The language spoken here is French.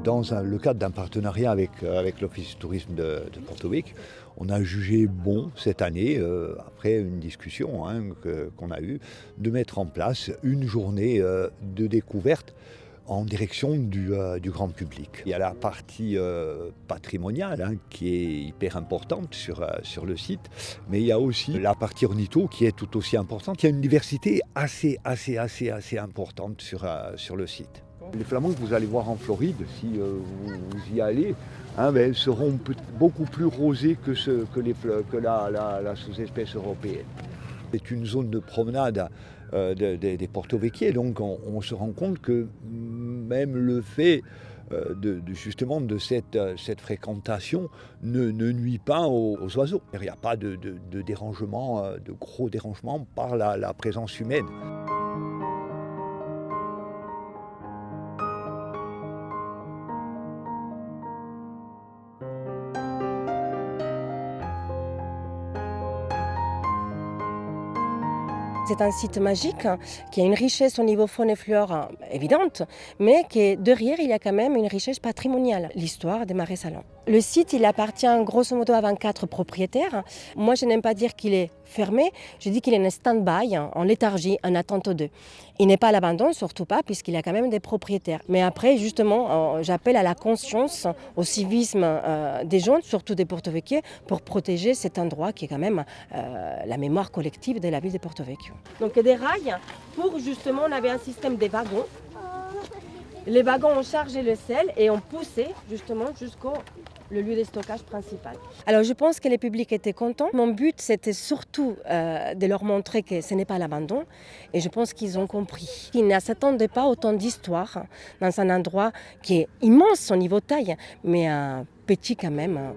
le cadre d'un partenariat avec l'Office du tourisme de Porto Vecchio, on a jugé bon cette année, après une discussion qu'on a eue, de mettre en place une journée de découverte en direction du grand public. Il y a la partie patrimoniale qui est hyper importante sur le site, mais il y a aussi la partie ornitho qui est tout aussi importante. Il y a une diversité assez importante sur le site. Les flamants que vous allez voir en Floride, si vous y allez, seront beaucoup plus rosés que la sous-espèce européenne. C'est une zone de promenade des Porto-Vecchiais, donc on se rend compte que même le fait justement de cette fréquentation ne nuit pas aux oiseaux. Il n'y a pas de dérangement, de gros dérangements par la présence humaine. C'est un site magique qui a une richesse au niveau faune et flore évidente, mais que derrière, il y a quand même une richesse patrimoniale, l'histoire des Marais Salants. Le site, il appartient grosso modo à 24 propriétaires. Moi, je n'aime pas dire qu'il est fermé, je dis qu'il est en stand-by, en léthargie, en attente d'eux. Il n'est pas à l'abandon, surtout pas, puisqu'il y a quand même des propriétaires. Mais après, justement, j'appelle à la conscience, au civisme des gens, surtout des Porto Vecchio, pour protéger cet endroit qui est quand même la mémoire collective de la ville de Porto Vecchio. Donc des rails, pour justement, on avait un système des wagons. Les wagons ont chargé le sel et ont poussé justement jusqu'au lieu de stockage principal. Alors je pense que le public était content. Mon but c'était surtout de leur montrer que ce n'est pas l'abandon et je pense qu'ils ont compris. Ils ne s'attendaient pas autant d'histoire dans un endroit qui est immense au niveau taille mais petit quand même.